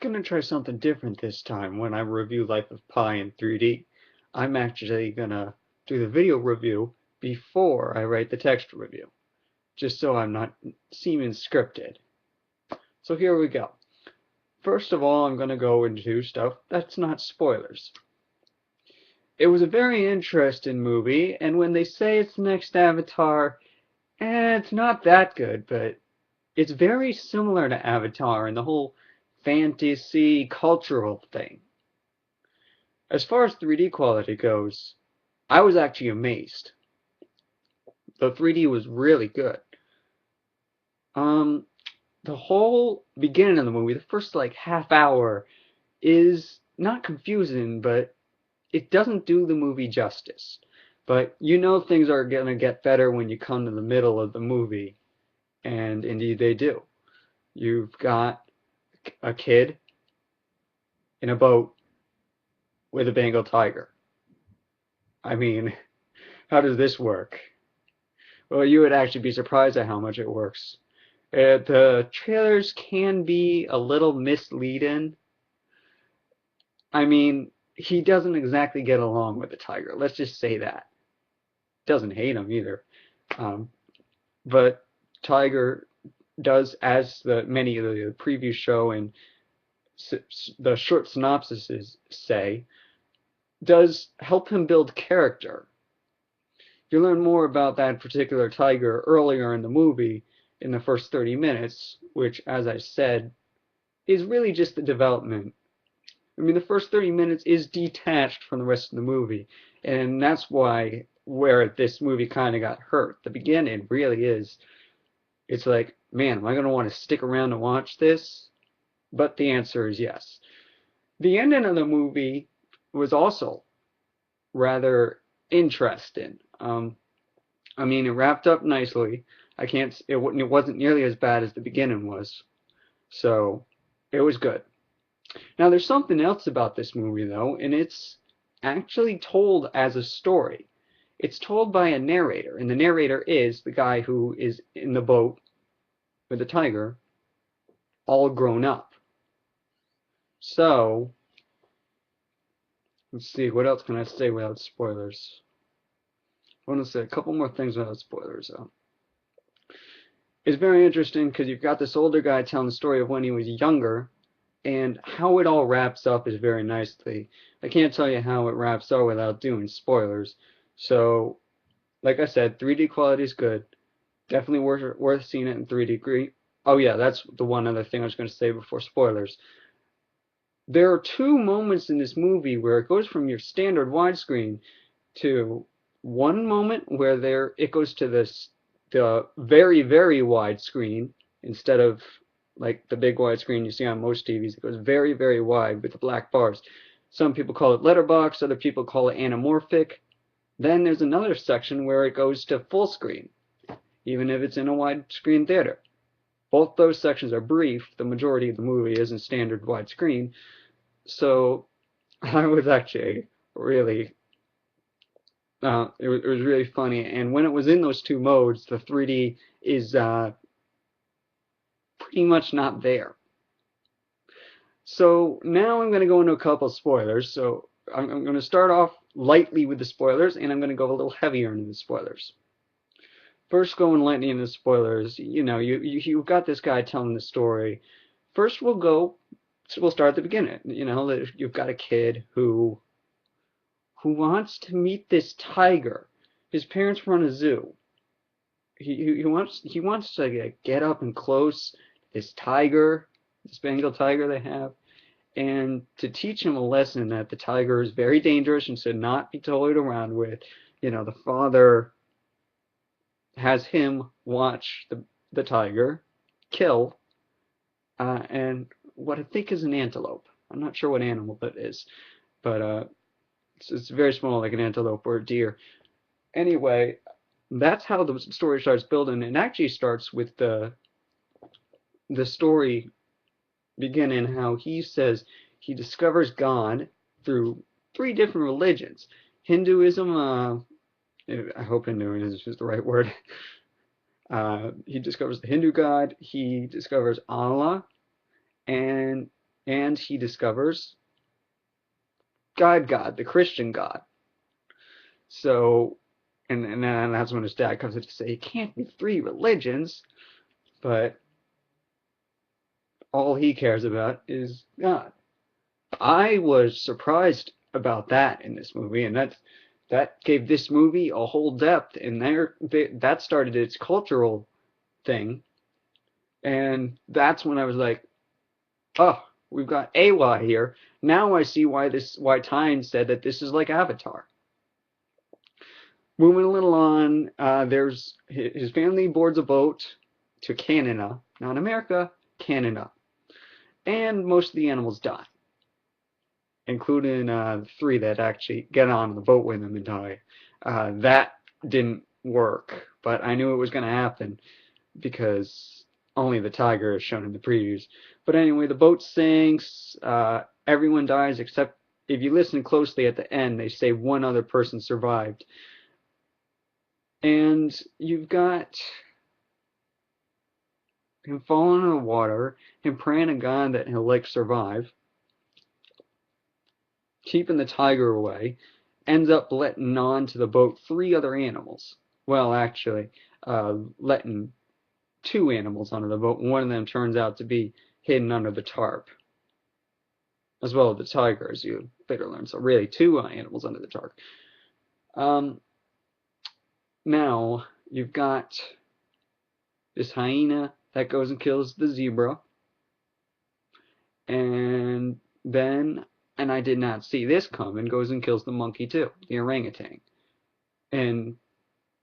Gonna try something different this time when I review Life of Pi in 3D. I'm actually gonna do the video review before I write the text review, just so I'm not seeming scripted. So here we go. First of all, I'm gonna go into stuff that's not spoilers. It was a very interesting movie, and when they say it's the next Avatar, it's not that good, but it's very similar to Avatar and the whole fantasy cultural thing. As far as 3D quality goes, I was actually amazed. The 3D was really good. Um, the whole beginning of the movie, the first like half hour, is not confusing, but it doesn't do the movie justice. But you know things are gonna get better when you come to the middle of the movie, and indeed they do. You've got a kid in a boat with a Bengal tiger. I mean, how does this work? Well, you would actually be surprised at how much it works. The trailers can be a little misleading. I mean, he doesn't exactly get along with the tiger. Let's just say that. Doesn't hate him either. Um, but Tiger does, as the many of the previews show and the short synopsises say, does help him build character. You learn more about that particular tiger earlier in the movie in the first 30 minutes, which, as I said, is really just the development. I mean, the first 30 minutes is detached from the rest of the movie, and that's why where this movie kind of got hurt. The beginning really is, it's like, man, am I going to want to stick around and watch this? But the answer is yes. The ending of the movie was also rather interesting. I mean, it wrapped up nicely. I can't. It wasn't nearly as bad as the beginning was, so it was good. Now, there's something else about this movie though, and it's actually told as a story. It's told by a narrator, and the narrator is the guy who is in the boat with the tiger, all grown up. So, let's see, what else can I say without spoilers? I want to say a couple more things without spoilers though. It's very interesting because you've got this older guy telling the story of when he was younger, and how it all wraps up is very nicely. I can't tell you how it wraps up without doing spoilers. So, like I said, 3D quality is good. Definitely worth seeing it in 3D. Oh yeah, that's the one other thing I was going to say before spoilers. There are two moments in this movie where it goes from your standard widescreen to one moment where it goes to the very very wide screen instead of like the big widescreen you see on most TVs. It goes very very wide with the black bars. Some people call it letterbox, other people call it anamorphic. Then there's another section where it goes to full screen, even if it's in a widescreen theater. Both those sections are brief. The majority of the movie is in standard widescreen. So I was actually really, it was really funny. And when it was in those two modes, the 3D is pretty much not there. So now I'm going to go into a couple of spoilers. So I'm going to start off lightly with the spoilers, and I'm going to go a little heavier into the spoilers. First, going lightly into the spoilers. You know, you've got this guy telling the story. First, we'll start at the beginning. You know, you've got a kid who wants to meet this tiger. His parents run a zoo. He wants to get up and close this tiger, this Bengal tiger they have, and to teach him a lesson that the tiger is very dangerous and should not be toyed around with. You know, the father has him watch the tiger kill and what I think is an antelope. I'm not sure what animal that is, but it's very small, like an antelope or a deer. Anyway, that's how the story starts building. It actually starts with the story beginning how he says he discovers God through three different religions. Hinduism, I hope Hinduism is the right word. He discovers the Hindu God, he discovers Allah, and and he discovers God, the Christian God. So, and then that's when his dad comes in to say, it can't be three religions, but all he cares about is God. I was surprised about that in this movie, and that gave this movie a whole depth, and that started its cultural thing, and that's when I was like, oh, we've got AY here. Now I see why Tyne said that this is like Avatar. Moving a little on, there's his family boards a boat to Canada, not America, Canada, and most of the animals die, including three that actually get on the boat with him and die. That didn't work, but I knew it was going to happen because only the tiger is shown in the previews. But anyway, the boat sinks, everyone dies except if you listen closely at the end, they say one other person survived. And you've got him falling in the water, him praying to God that he'll like survive, keeping the tiger away, ends up letting onto the boat three other animals. Well, actually, letting two animals onto the boat. One of them turns out to be hidden under the tarp, as well as the tiger, as you later learn. So really, two animals under the tarp. Now you've got this hyena that goes and kills the zebra, and then, and I did not see this coming, goes and kills the monkey too, the orangutan, and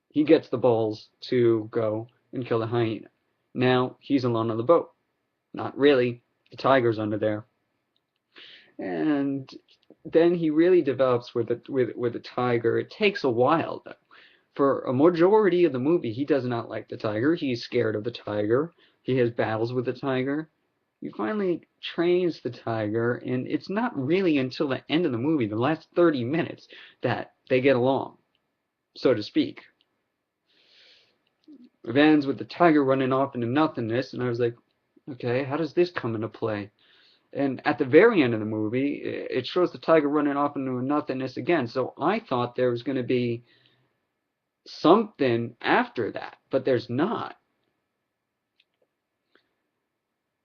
he gets the balls to go and kill the hyena. Now he's alone on the boat. Not really. The tiger's under there. And then he really develops with the tiger. It takes a while though. For a majority of the movie, he does not like the tiger. He's scared of the tiger. He has battles with the tiger. He finally trains the tiger, and it's not really until the end of the movie, the last 30 minutes, that they get along, so to speak. It ends with the tiger running off into nothingness, and I was like, okay, how does this come into play? And at the very end of the movie, it shows the tiger running off into nothingness again. So I thought there was going to be something after that, but there's not.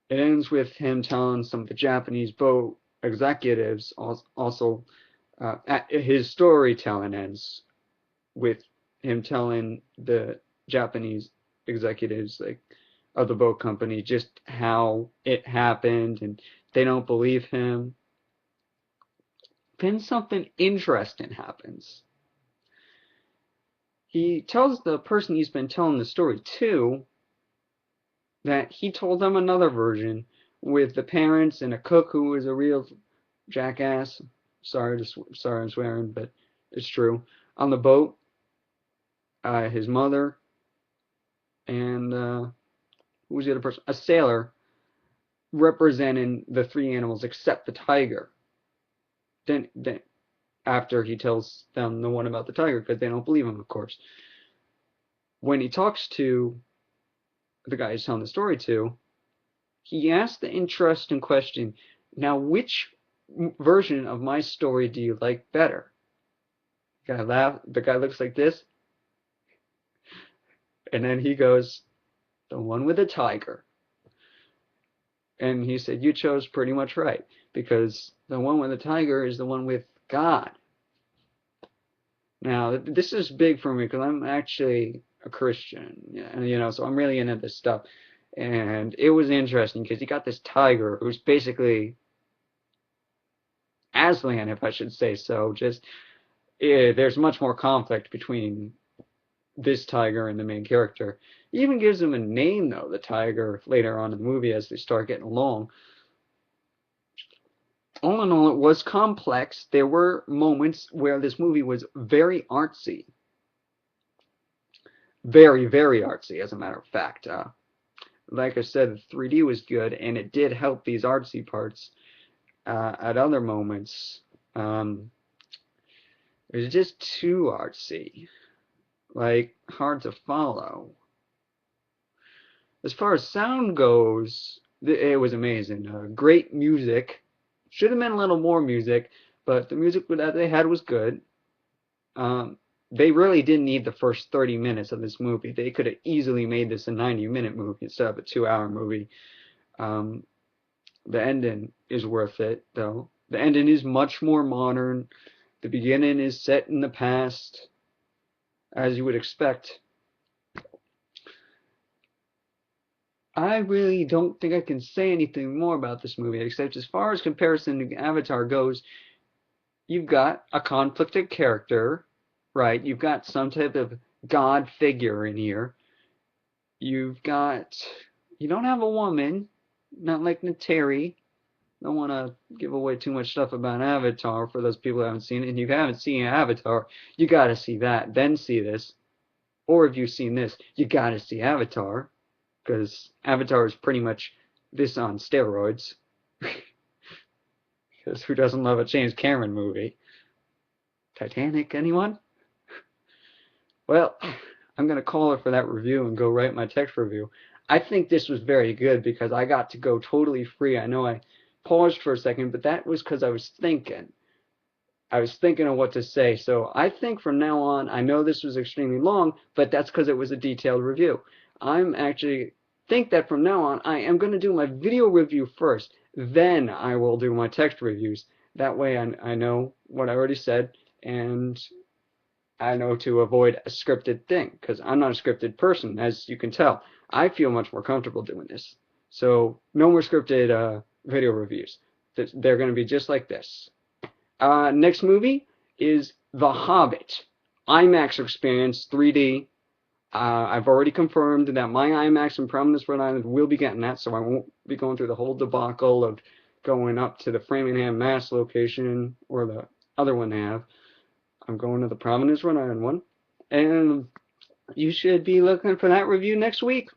It ends with him telling some of the Japanese boat executives also, his storytelling ends with him telling the Japanese executives like of the boat company just how it happened, and they don't believe him. Then something interesting happens. He tells the person he's been telling the story to that he told them another version with the parents and a cook who was a real jackass. Sorry I'm swearing, but it's true. On the boat, his mother and who was the other person? A sailor representing the three animals except the tiger. Then after he tells them the one about the tiger, because they don't believe him, of course. When he talks to the guy he's telling the story to, he asks the interesting question, now which version of my story do you like better? The guy looks like this, and then he goes, the one with the tiger. And he said, you chose pretty much right, because the one with the tiger is the one with God. Now, this is big for me, because I'm actually a Christian, so I'm really into this stuff. And it was interesting, because you got this tiger, who's basically Aslan, if I should say so. There's much more conflict between this tiger and the main character. He even gives him a name, though, the tiger, later on in the movie as they start getting along. All in all, it was complex. There were moments where this movie was very artsy. Very, very artsy, as a matter of fact. Like I said, the 3D was good, and it did help these artsy parts. At other moments, it was just too artsy. Like, hard to follow. As far as sound goes, It was amazing. Great music. Should have been a little more music, but the music that they had was good. Um, they really didn't need the first 30 minutes of this movie. They could have easily made this a 90-minute movie instead of a 2-hour movie. Um, the ending is worth it, though. The ending is much more modern. The beginning is set in the past, as you would expect. I really don't think I can say anything more about this movie, except as far as comparison to Avatar goes, you've got a conflicted character, right? You've got some type of god figure in here. You've got, you don't have a woman, not like Nateri. Don't want to give away too much stuff about Avatar for those people who haven't seen it. And if you haven't seen Avatar, you gotta see that, then see this. Or if you've seen this, you gotta see Avatar, because Avatar is pretty much this on steroids. Because who doesn't love a James Cameron movie? Titanic, anyone? Well, I'm going to call it for that review and go write my text review. I think this was very good because I got to go totally free. I know I paused for a second, but that was because I was thinking. I was thinking of what to say. So I think from now on, I know this was extremely long, but that's because it was a detailed review. I'm actually think that from now on, I am going to do my video review first. Then I will do my text reviews. That way I know what I already said, and I know to avoid a scripted thing, because I'm not a scripted person, as you can tell. I feel much more comfortable doing this. So no more scripted video reviews. They're going to be just like this. Next movie is The Hobbit. IMAX experience, 3D. I've already confirmed that my IMAX in Providence, Rhode Island will be getting that, so I won't be going through the whole debacle of going up to the Framingham, Mass location, or the other one they have. I'm going to the Providence, Rhode Island one. And you should be looking for that review next week.